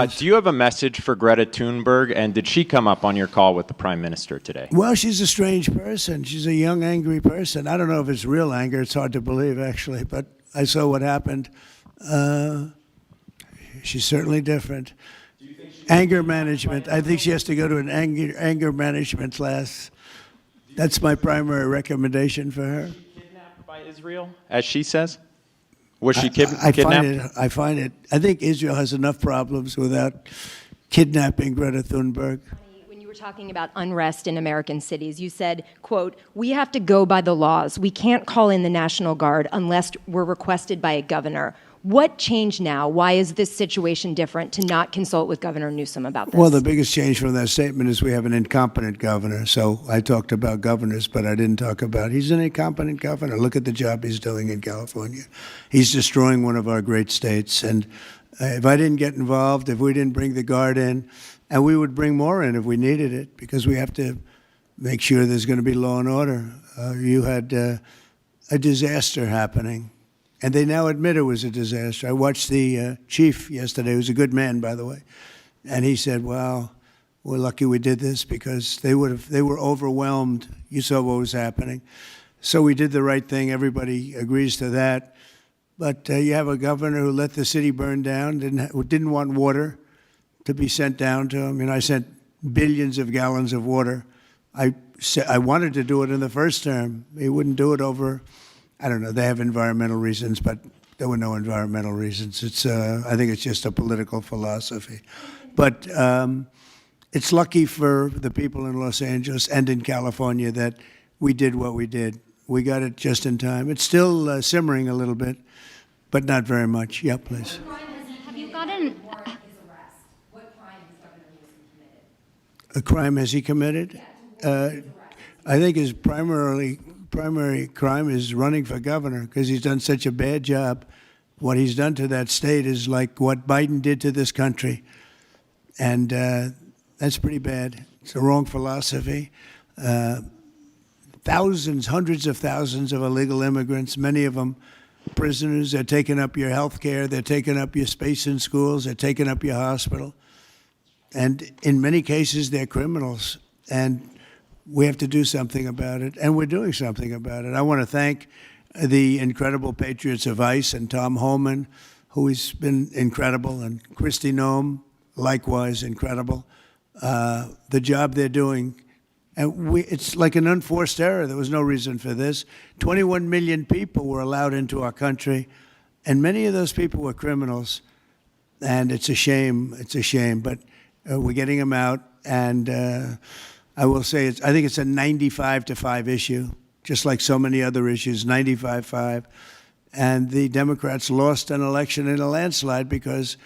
Do you have a message for Greta Thunberg, and did she come up on your call with the Prime Minister today? Well, she's a strange person. She's a young, angry person. I don't know if it's real anger. It's hard to believe, actually, but I saw what happened. She's certainly different. Anger management. I think she has to go to an anger management class. That's my primary recommendation for her. Was she kidnapped by Israel, as she says? Was she kidnapped? I think Israel has enough problems without kidnapping Greta Thunberg. When you were talking about unrest in American cities, you said, quote, "We have to go by the laws. We can't call in the National Guard unless we're requested by a governor." What changed now? Why is this situation different to not consult with Governor Newsom about this? Well, the biggest change from that statement is we have an incompetent governor. So I talked about governors, but I didn't talk about he's an incompetent governor. Look at the job he's doing in California. He's destroying one of our great states. And if I didn't get involved, if we didn't bring the Guard in, and we would bring more in if we needed it, because we have to make sure there's going to be law and order. You had a disaster happening. And they now admit it was a disaster. I watched the chief yesterday, who's a good man, by the way, and he said, "Wow, we're lucky we did this because they were overwhelmed. You saw what was happening." So we did the right thing. Everybody agrees to that. But you have a governor who let the city burn down, didn't want water to be sent down to him. I sent billions of gallons of water. I wanted to do it in the first term. He wouldn't do it over. I don't know. They have environmental reasons, but there were no environmental reasons. I think it's just a political philosophy. But it's lucky for the people in Los Angeles and in California that we did what we did. We got it just in time. It's still simmering a little bit, but not very much. Yeah, please. Have you gotten What crime has Governor Newsom committed? A crime has he committed? I think his primary crime is running for governor because he's done such a bad job. What he's done to that state is like what Biden did to this country. And that's pretty bad. It's the wrong philosophy. Thousands, hundreds of thousands of illegal immigrants, many of them prisoners. They're taking up your health care. They're taking up your space in schools. They're taking up your hospital. And in many cases, they're criminals. And we have to do something about it, and we're doing something about it. I want to thank the incredible patriots of ICE and Tom Homan, who has been incredible, and Kristi Noem, likewise incredible. The job they're doing, and it's like an unforced error. There was no reason for this. 21 million people were allowed into our country, and many of those people were criminals, and it's a shame. It's a shame, but we're getting them out, and I will say, I think it's a 95-5 issue, just like so many other issues, 95-5. And the Democrats lost an election in a landslide because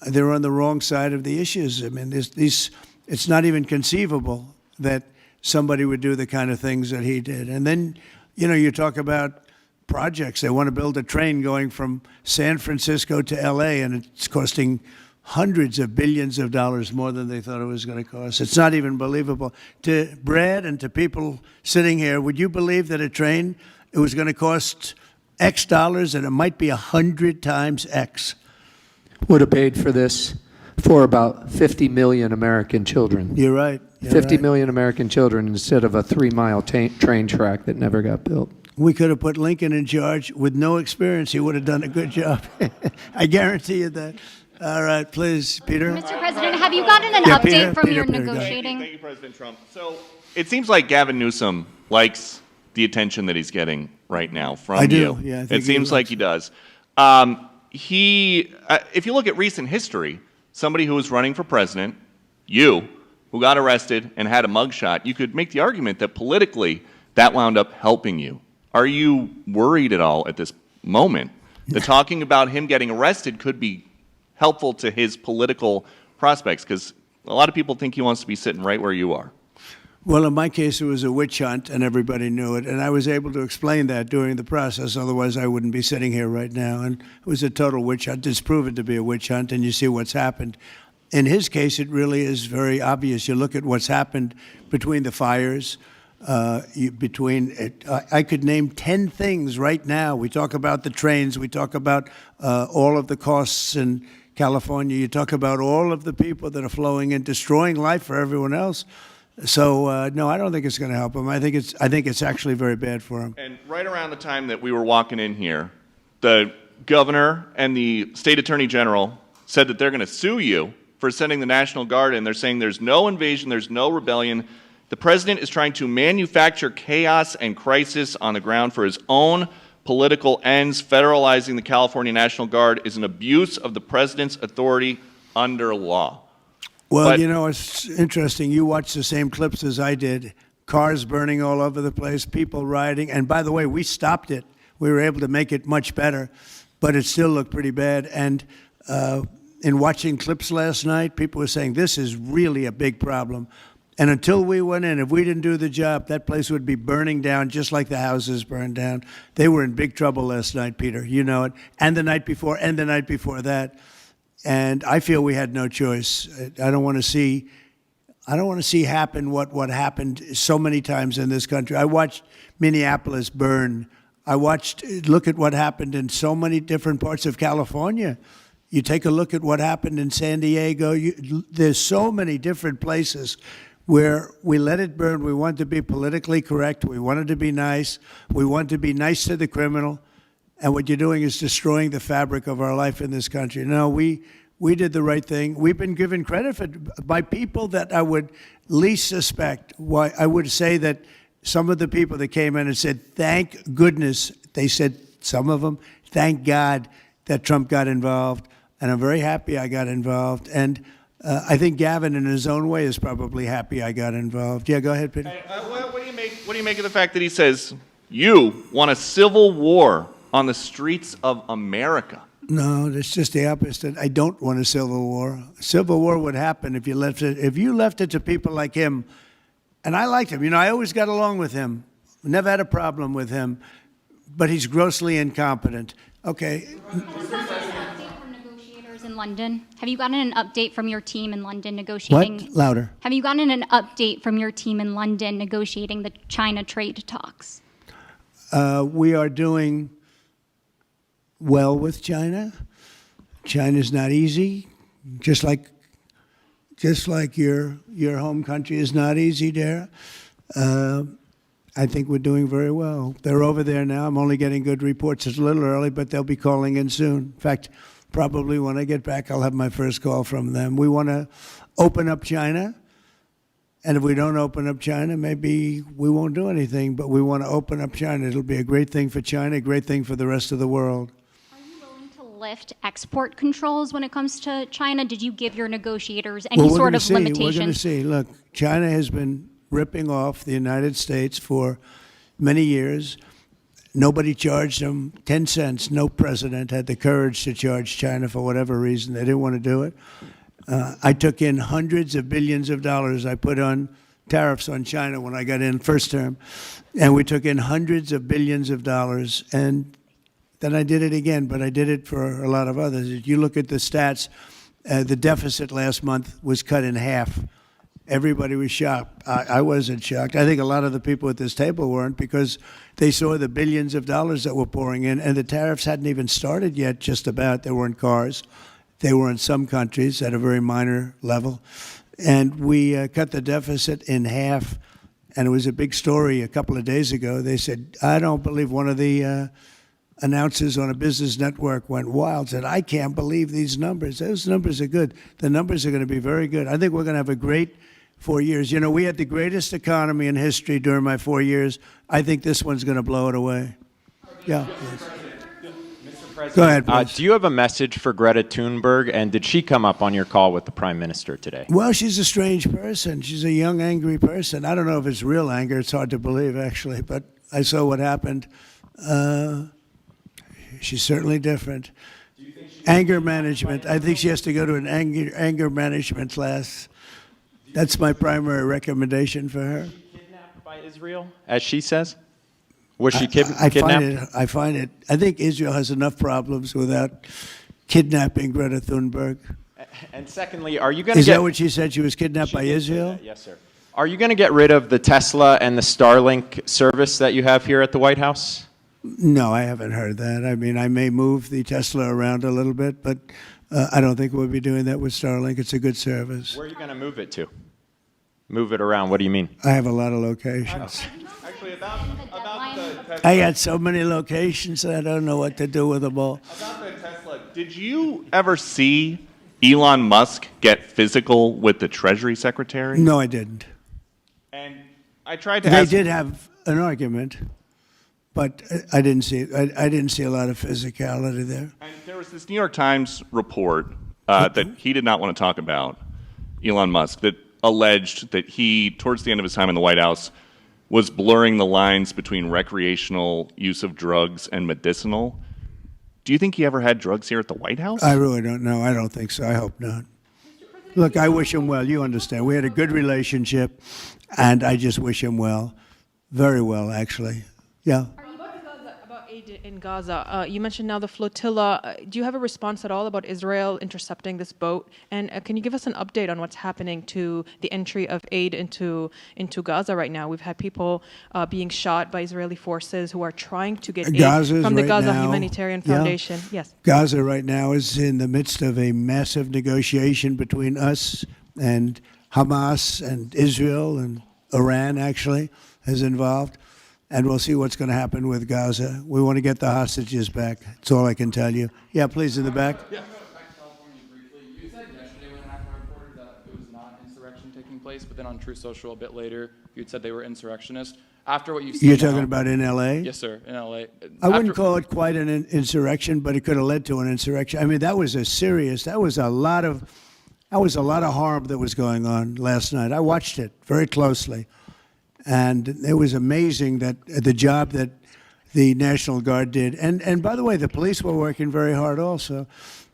they're on the wrong side of the issues. I mean, it's not even conceivable that somebody would do the kind of things that he did. And then, you talk about projects. They want to build a train going from San Francisco to L.A., and it's costing hundreds of billions of dollars more than they thought it was going to cost. It's not even believable. To Brad and to people sitting here, would you believe that a train, it was going to cost X dollars and it might be 100 times X? Would have paid for this for about 50 million American children. You're right. 50 million American children instead of a 3-mile train track that never got built. We could have put Lincoln in charge with no experience. He would have done a good job. I guarantee you that. All right, please, Peter. Mr. President, have you gotten an update from your negotiating? Thank you, President Trump. So it seems like Gavin Newsom likes the attention that he's getting right now from you. I do. Yeah, I think it seems like he does. If you look at recent history, somebody who was running for president, you, who got arrested and had a mugshot, you could make the argument that politically that wound up helping you. Are you worried at all at this moment that talking about him getting arrested could be helpful to his political prospects? Because a lot of people think he wants to be sitting right where you are. Well, in my case, it was a witch hunt, and everybody knew it. And I was able to explain that during the process. Otherwise, I wouldn't be sitting here right now. And it was a total witch hunt. It's proven to be a witch hunt, and you see what's happened. In his case, it really is very obvious. You look at what's happened between the fires, I could name 10 things right now. We talk about the trains. We talk about all of the costs in California. You talk about all of the people that are flowing in, destroying life for everyone else. So no, I don't think it's going to help him. I think it's actually very bad for him. And right around the time that we were walking in here, the governor and the state attorney general said that they're going to sue you for sending the National Guard in. They're saying there's no invasion, there's no rebellion. The president is trying to manufacture chaos and crisis on the ground for his own political ends. Federalizing the California National Guard is an abuse of the president's authority under law. Well, But- you know, it's interesting. You watched the same clips as I did. Cars burning all over the place, people rioting. And by the way, we stopped it. We were able to make it much better, but it still looked pretty bad. And in watching clips last night, people were saying this is really a big problem. And until we went in, if we didn't do the job, that place would be burning down just like the houses burned down. They were in big trouble last night, Peter. You know it. And the night before, and the night before that. And I feel we had no choice. I don't want to see happen what happened so many times in this country. I watched Minneapolis burn. Look at what happened in so many different parts of California. You take a look at what happened in San Diego. There's so many different places where we let it burn. We wanted to be politically correct. We wanted to be nice. We wanted to be nice to the criminal. And what you're doing is destroying the fabric of our life in this country. No, we did the right thing. We've been given credit by people that I would least suspect. Why I would say that some of the people that came in and said, thank goodness, they said, some of them, thank God that Trump got involved. And I'm very happy I got involved. And I think Gavin, in his own way, is probably happy I got involved. Yeah, go ahead, Peter. What do you make of the fact that he says, you want a civil war on the streets of America? No, it's just the opposite. I don't want a civil war. Civil war would happen if you left it to people like him. And I liked him. You know, I always got along with him. Never had a problem with him. But he's grossly incompetent. Okay. From negotiators in London. Have you gotten an update from your team in London negotiating? What? Louder. Have you gotten an update from your team in London negotiating the China trade talks? We are doing well with China. China's not easy, just like your home country is not easy there. I think we're doing very well. They're over there now. I'm only getting good reports. It's a little early, but they'll be calling in soon. In fact, probably when I get back, I'll have my first call from them. We want to open up China. And if we don't open up China, maybe we won't do anything. But we want to open up China. It'll be a great thing for China, a great thing for the rest of the world. Are you willing to lift export controls when it comes to China? Did you give your negotiators any sort of limitation? We're going to see. Look, China has been ripping off the United States for many years. Nobody charged them 10 cents. No president had the courage to charge China for whatever reason. They didn't want to do it. I took in hundreds of billions of dollars. I put on tariffs on China when I got in first term. And we took in hundreds of billions of dollars. And then I did it again, but I did it for a lot of others. If you look at the stats, the deficit last month was cut in half. Everybody was shocked. I wasn't shocked. I think a lot of the people at this table weren't, because they saw the billions of dollars that were pouring in, and the tariffs hadn't even started yet, just about. There weren't cars. They were in some countries at a very minor level. And we cut the deficit in half, and it was a big story a couple of days ago. They said, I don't believe, one of the announcers on a business network went wild, said, I can't believe these numbers. Those numbers are good. The numbers are going to be very good. I think we're going to have a great 4 years. You know, we had the greatest economy in history during my 4 years. I think this one's going to blow it away. Yeah. Go ahead, please. Do you have a message for Greta Thunberg, and did she come up on your call with the Prime Minister today? Well, she's a strange person. She's a young, angry person. I don't know if it's real anger. It's hard to believe, actually, but I saw what happened. She's certainly different. Anger management. I think she has to go to an anger management class. That's my primary recommendation for her. Was she kidnapped by Israel, as she says? Was she kidnapped? I find it. I think Israel has enough problems without kidnapping Greta Thunberg. And secondly, are you going to Is that what she said? She was kidnapped by Israel? Yes, sir. Are you going to get rid of the Tesla and the Starlink service that you have here at the White House? No, I haven't heard that. I mean, I may move the Tesla around a little bit, but I don't think we'll be doing that with Starlink. It's a good service. Where are you going to move it to? Move it around. What do you mean? I have a lot of locations. Actually, about the I got so many locations, I don't know what to do with them all. About the Tesla, did you ever see Elon Musk get physical with the Treasury Secretary? No, I didn't. And I tried to They ask. did have an argument, but I didn't see I didn't see a lot of physicality there. And there was this New York Times report that he did not want to talk about, Elon Musk, that alleged that he, towards the end of his time in the White House, was blurring the lines between recreational use of drugs and medicinal. Do you think he ever had drugs here at the White House? I really don't know. I don't think so. I hope not. Look, I wish him well. You understand. We had a good relationship, and I just wish him well. Very well, actually. Yeah. About aid in Gaza, you mentioned now the flotilla. Do you have a response at all about Israel intercepting this boat? And can you give us an update on what's happening to the entry of aid into Gaza right now? We've had people being shot by Israeli forces who are trying to get aid from the Gaza Humanitarian Foundation. Yes. Gaza right now is in the midst of a massive negotiation between us and Hamas and Israel, and Iran actually is involved. And we'll see what's going to happen with Gaza. We want to get the hostages back. That's all I can tell you. Yeah, please, in the back. Yeah. Back to California briefly. You said yesterday when Janta Ka Reporter that it was not insurrection taking place, but then on True Social a bit later, you had said they were insurrectionists. After what you've seen You're now, talking about in L.A.? Yes, sir, in L.A. I wouldn't call it quite an insurrection, but it could have led to an insurrection. I mean, that was a lot of harm that was going on last night. I watched it very closely. And it was amazing that the job that the National Guard did. And by the way, the police were working very hard also.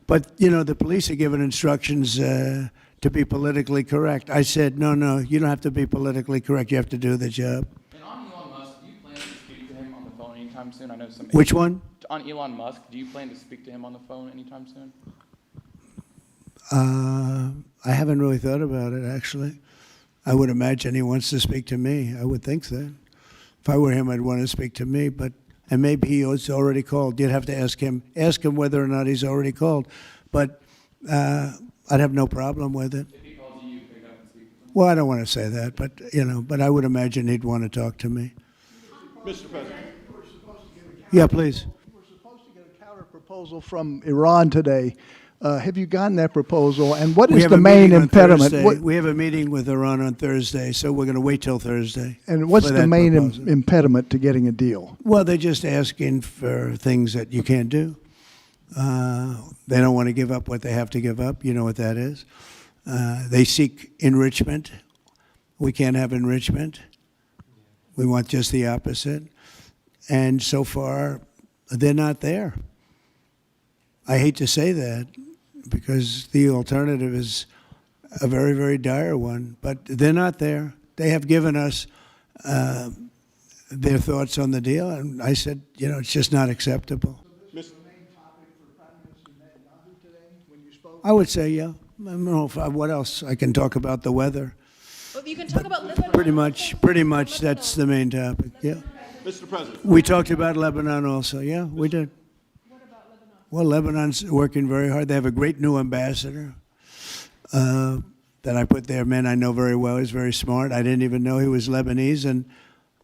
But, you know, the police are given instructions to be politically correct. I said, no, you don't have to be politically correct. You have to do the job. And on Elon Musk, do you plan to speak to him on the phone anytime soon? I know some. Which one? On Elon Musk, do you plan to speak to him on the phone anytime soon? I haven't really thought about it, actually. I would imagine he wants to speak to me. I would think that. If I were him, I'd want to speak to me. And maybe he was already called. You'd have to ask him whether or not he's already called. But I'd have no problem with it. If he calls you, pick up and speak to him. Well, I don't want to say that, but I would imagine he'd want to talk to me. Mr. President. Yeah, please. We're supposed to get a counter proposal from Iran today. Have you gotten that proposal? And what is the main impediment? We have a meeting with Iran on Thursday, so we're going to wait till Thursday. And what's the main impediment to getting a deal? Well, they're just asking for things that you can't do. They don't want to give up what they have to give up. You know what that is. They seek enrichment. We can't have enrichment. We want just the opposite. And so far, they're not there. I hate to say that, because the alternative is a very, very dire one. But they're not there. They have given us their thoughts on the deal, and I said, it's just not acceptable. So this was the main topic for Prime Minister Netanyahu today when you spoke? I would say, yeah. I don't know what else. I can talk about the weather. Well, you can talk about Lebanon. Pretty much that's the main topic, yeah. Mr. President. We talked about Lebanon also, yeah, we did. Well, Lebanon's working very hard. They have a great new ambassador that I put there. Man I know very well. He's very smart. I didn't even know he was Lebanese. And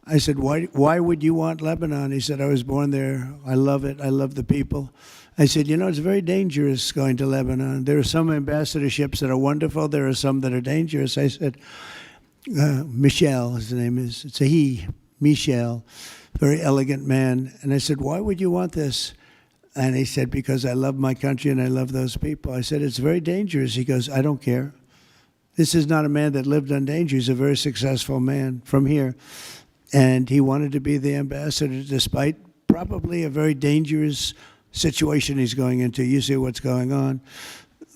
I said, why would you want Lebanon? He said, I was born there. I love it. I love the people. I said, it's very dangerous going to Lebanon. There are some ambassadorships that are wonderful. There are some that are dangerous. I said, Michel, his name is. It's a he, Michel, very elegant man. And I said, why would you want this? And he said, because I love my country and I love those people. I said, it's very dangerous. He goes, I don't care. This is not a man that lived on danger. He's a very successful man from here. And he wanted to be the ambassador despite probably a very dangerous situation he's going into. You see what's going on.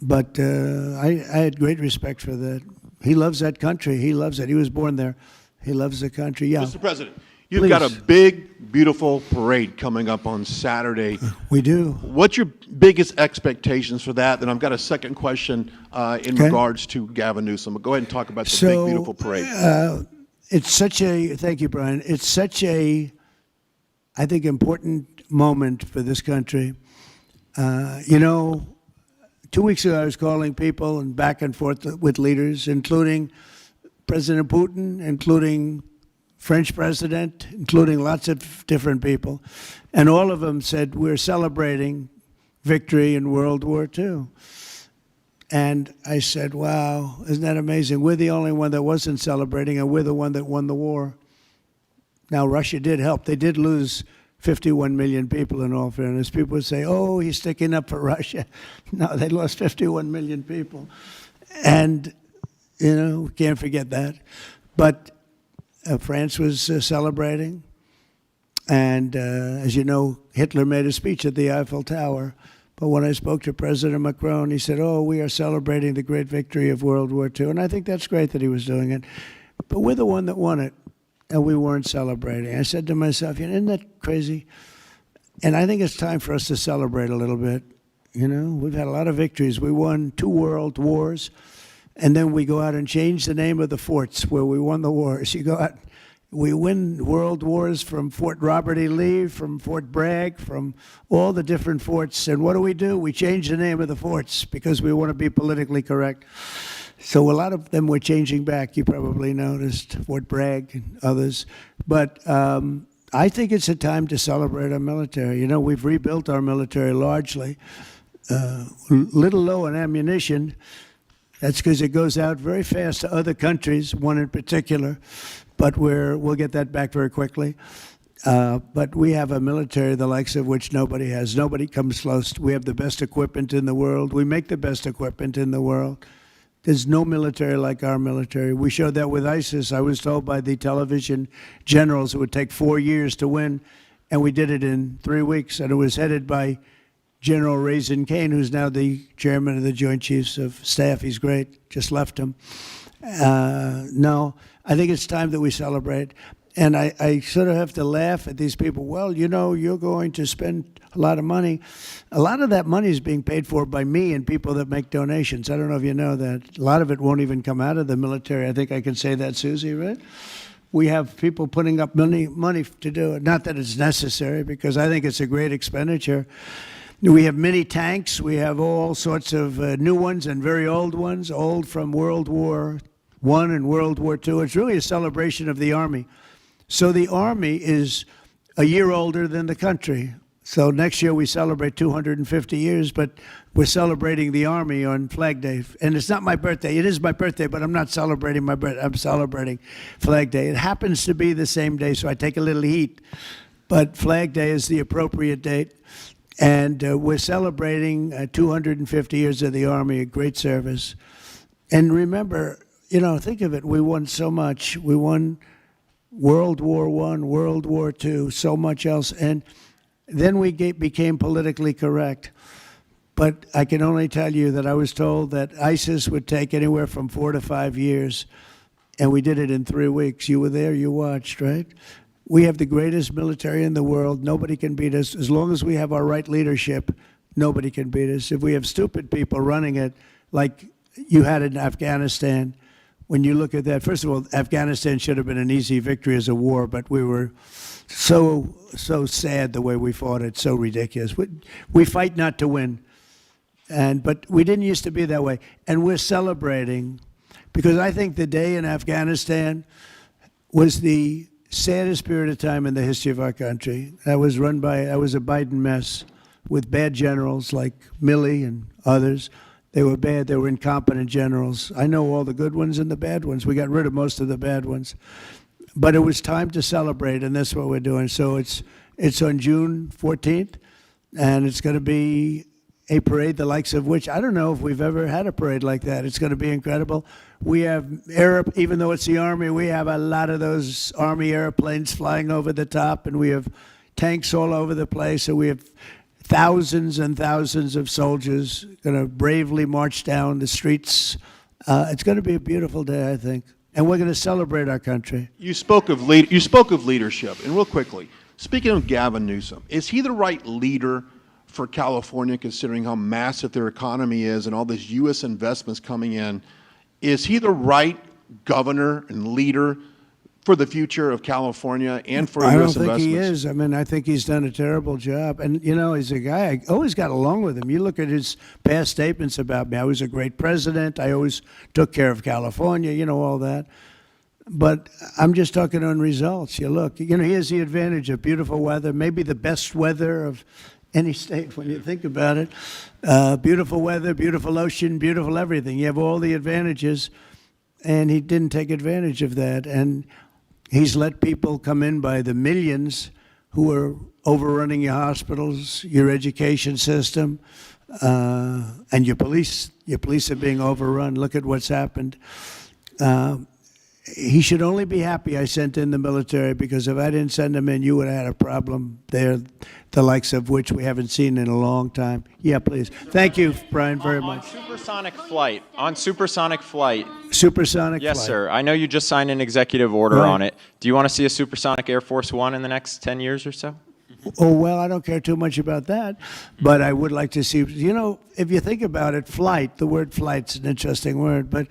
But I had great respect for that. He loves that country. He loves it. He was born there. He loves the country. Yeah. Mr. President, you've got a big, beautiful parade coming up on Saturday. We do. What's your biggest expectations for that? And I've got a second question in regards to Gavin Newsom. Go ahead and talk about the big, beautiful parade. Thank you, Brian. It's such a, I think, important moment for this country. 2 weeks ago, I was calling people and back and forth with leaders, including President Putin, including French president, including lots of different people. And all of them said, we're celebrating victory in World War II. And I said, wow, isn't that amazing? We're the only one that wasn't celebrating, and we're the one that won the war. Now, Russia did help. They did lose 51 million people, in all fairness. People would say, oh, he's sticking up for Russia. No, they lost 51 million people. And, you know, we can't forget that. But France was celebrating. And as you know, Hitler made a speech at the Eiffel Tower. But when I spoke to President Macron, he said, oh, we are celebrating the great victory of World War II. And I think that's great that he was doing it. But we're the one that won it, and we weren't celebrating. I said to myself, you know, isn't that crazy? And I think it's time for us to celebrate a little bit. You know, we've had a lot of victories. We won 2 world wars, and then we go out and change the name of the forts where we won the wars. You go out, we win world wars from Fort Robert E. Lee, from Fort Bragg, from all the different forts. And what do? We change the name of the forts because we want to be politically correct. So a lot of them were changing back. You probably noticed Fort Bragg and others. But I think it's a time to celebrate our military. You know, we've rebuilt our military largely. Little low on ammunition. That's because it goes out very fast to other countries, one in particular. But we'll get that back very quickly. But we have a military the likes of which nobody has. Nobody comes close. We have the best equipment in the world. We make the best equipment in the world. There's no military like our military. We showed that with ISIS. I was told by the television generals it would take 4 years to win, and we did it in 3 weeks. And it was headed by General Raisin Kane, who's now the chairman of the Joint Chiefs of Staff. He's great. Just left him. No, I think it's time that we celebrate. And I sort of have to laugh at these people. Well, you know, you're going to spend a lot of money. A lot of that money is being paid for by me and people that make donations. I don't know if you know that. A lot of it won't even come out of the military. I think I can say that, Susie, right? We have people putting up money to do it. Not that it's necessary, because I think it's a great expenditure. We have many tanks. We have all sorts of new ones and very old ones, old from World War I and World War II. It's really a celebration of the Army. So the Army is a year older than the country. So next year we celebrate 250 years, but we're celebrating the Army on Flag Day. And it's not my birthday. It is my birthday, but I'm not celebrating my birthday. I'm celebrating Flag Day. It happens to be the same day, so I take a little heat. But Flag Day is the appropriate date. And we're celebrating 250 years of the Army, a great service. And remember, you know, think of it. We won so much. We won World War I, World War II, so much else. And then we became politically correct. But I can only tell you that I was told that ISIS would take anywhere from 4 to 5 years, and we did it in 3 weeks. You were there, you watched, right? We have the greatest military in the world. Nobody can beat us. As long as we have our right leadership, nobody can beat us. If we have stupid people running it, like you had in Afghanistan, when you look at that, first of all, Afghanistan should have been an easy victory as a war, but we were so sad the way we fought it, so ridiculous. We fight not to win, but we didn't used to be that way. And we're celebrating, because I think the day in Afghanistan was the saddest period of time in the history of our country. That was a Biden mess with bad generals like Milley and others. They were bad. They were incompetent generals. I know all the good ones and the bad ones. We got rid of most of the bad ones. But it was time to celebrate, and that's what we're doing. So it's on June 14th, and it's going to be a parade the likes of which I don't know if we've ever had a parade like that. It's going to be incredible. We have even though it's the Army, we have a lot of those Army airplanes flying over the top, and we have tanks all over the place. So we have thousands and thousands of soldiers going to bravely march down the streets. It's going to be a beautiful day, I think, and we're going to celebrate our country. You spoke of leadership, and real quickly, speaking of Gavin Newsom, is he the right leader for California, considering how massive their economy is and all these U.S. investments coming in? Is he the right governor and leader for the future of California and for I don't U.S. think investments? he is. I mean, I think he's done a terrible job. And, you know, he's a guy, I always got along with him. You look at his past statements about me. I was a great president. I always took care of California, you know, all that. But I'm just talking on results. You look, you know, here's the advantage of beautiful weather, maybe the best weather of any state when you think about it. Beautiful weather, beautiful ocean, beautiful everything. You have all the advantages, and he didn't take advantage of that. And he's let people come in by the millions who are overrunning your hospitals, your education system, and your police. Your police are being overrun. Look at what's happened. He should only be happy I sent in the military, because if I didn't send them in, you would have had a problem there, the likes of which we haven't seen in a long time. Yeah, please. Thank you, Brian, very much. Supersonic flight. On supersonic flight. Supersonic Yes, flight. sir. I know you just signed an executive order Right. on it. Do you want to see a supersonic Air Force One in the next 10 years or so? Oh, well, I don't care too much about that, but I would like to see, you know, if you think about it, flight, the word flight's an interesting word, but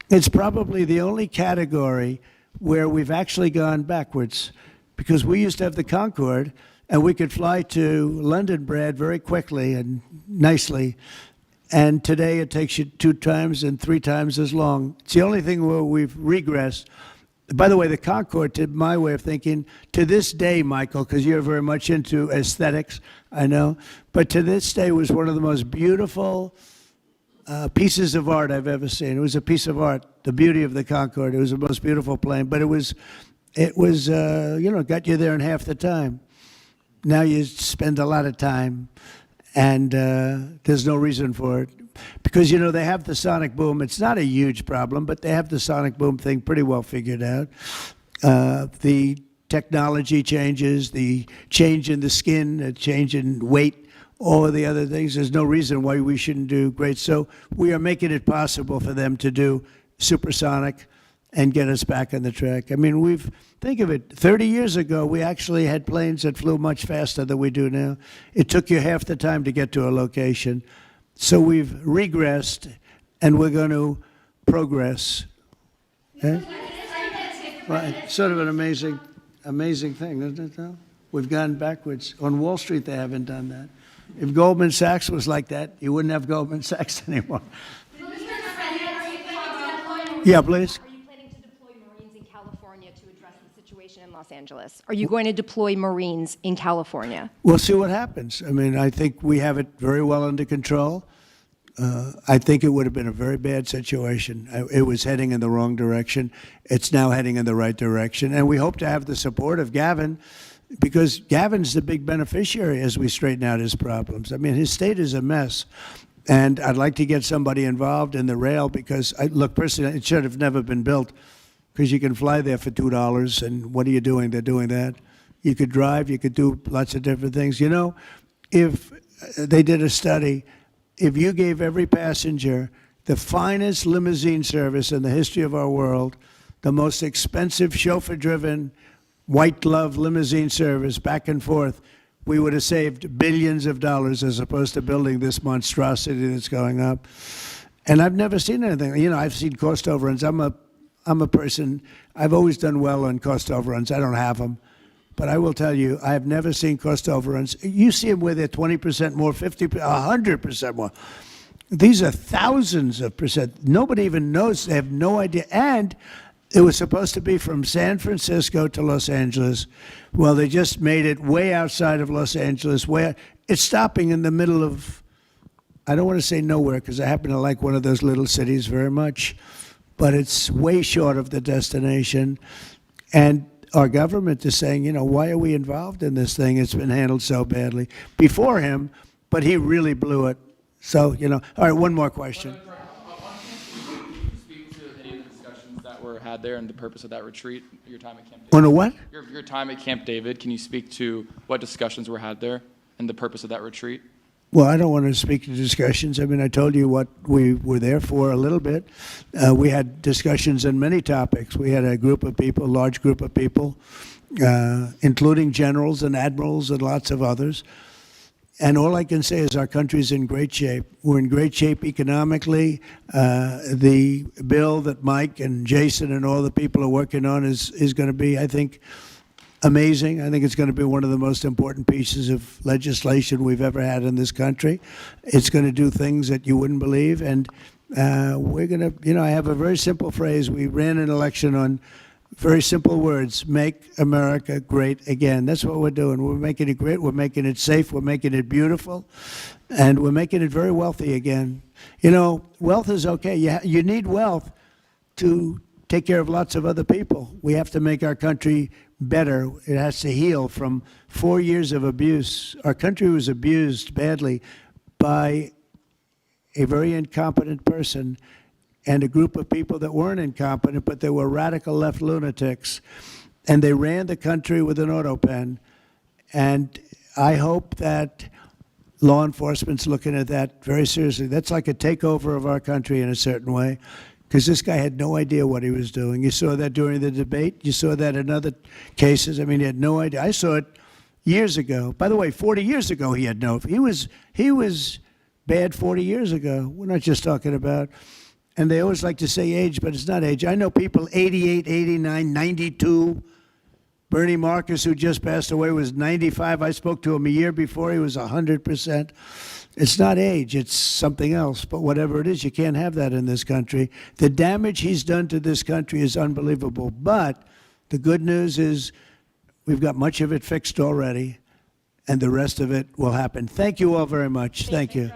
it's probably the only category where we've actually gone backwards, because we used to have the Concorde, and we could fly to London, Brad, very quickly and nicely. And today it takes you 2 times and 3 times as long. It's the only thing where we've regressed. By the way, the Concorde, to my way of thinking, to this day, Michael, because you're very much into aesthetics, I know, but to this day was one of the most beautiful pieces of art I've ever seen. It was a piece of art, the beauty of the Concorde. It was the most beautiful plane, but it was, you know, got you there in half the time. Now you spend a lot of time, and there's no reason for it. Because, you know, they have the sonic boom. It's not a huge problem, but they have the sonic boom thing pretty well figured out. The technology changes, the change in the skin, the change in weight, all of the other things. There's no reason why we shouldn't do great. So we are making it possible for them to do supersonic and get us back on the track. I mean, think of it, 30 years ago, we actually had planes that flew much faster than we do now. It took you half the time to get to a location. So we've regressed, and we're going to progress. Eh? Well, it's sort of an amazing thing, isn't it, though? We've gone backwards. On Wall Street, they haven't done that. If Goldman Sachs was like that, you wouldn't have Goldman Sachs anymore. Yeah, please. Are you planning to deploy Marines in California to address the situation in Los Angeles? Are you going to deploy Marines in California? We'll see what happens. I mean, I think we have it very well under control. I think it would have been a very bad situation. It was heading in the wrong direction. It's now heading in the right direction. And we hope to have the support of Gavin, because Gavin's the big beneficiary as we straighten out his problems. I mean, his state is a mess. And I'd like to get somebody involved in the rail, because, look, personally, it should have never been built, because you can fly there for $2, and what are you doing? They're doing that. You could drive, you could do lots of different things. You know, if they did a study, if you gave every passenger the finest limousine service in the history of our world, the most expensive chauffeur-driven, white-glove limousine service back and forth, we would have saved billions of dollars as opposed to building this monstrosity that's going up. And I've never seen anything. You know, I've seen cost overruns. I'm a person, I've always done well on cost overruns. I don't have them. But I will tell you, I have never seen cost overruns. You see them where they're 20% more, 50%, 100% more. These are thousands of percent. Nobody even knows. They have no idea. And it was supposed to be from San Francisco to Los Angeles. Well, they just made it way outside of Los Angeles. It's stopping in the middle of, I don't want to say nowhere, because I happen to like one of those little cities very much, but it's way short of the destination. And our government is saying, you know, why are we involved in this thing? It's been handled so badly. Before him, but he really blew it. So, you know, all right, one more question. Speak to any of the discussions that were had there and the purpose of that retreat, your time at Camp David. On a what? Your time at Camp David, can you speak to what discussions were had there and the purpose of that retreat? Well, I don't want to speak to discussions. I mean, I told you what we were there for a little bit. We had discussions on many topics. We had a group of people, a large group of people, including generals and admirals and lots of others. And all I can say is our country's in great shape. We're in great shape economically. The bill that Mike and Jason and all the people are working on is going to be, I think, amazing. I think it's going to be one of the most important pieces of legislation we've ever had in this country. It's going to do things that you wouldn't believe. And we're going to, I have a very simple phrase. We ran an election on very simple words: make America great again. That's what we're doing. We're making it great. We're making it safe. We're making it beautiful. And we're making it very wealthy again. Wealth is okay. You need wealth to take care of lots of other people. We have to make our country better. It has to heal from 4 years of abuse. Our country was abused badly by a very incompetent person and a group of people that weren't incompetent, but they were radical left lunatics. And they ran the country with an auto pen. And I hope that law enforcement's looking at that very seriously. That's like a takeover of our country in a certain way, because this guy had no idea what he was doing. You saw that during the debate. You saw that in other cases. I mean, he had no idea. I saw it years ago. By the way, 40 years ago, he had no. He was bad 40 years ago. We're not just talking about. And they always like to say age, but it's not age. I know people 88, 89, 92. Bernie Marcus, who just passed away, was 95. I spoke to him a year before. He was 100%. It's not age. It's something else. But whatever it is, you can't have that in this country. The damage he's done to this country is unbelievable. But the good news is we've got much of it fixed already, and the rest of it will happen. Thank you all very much. Thank you.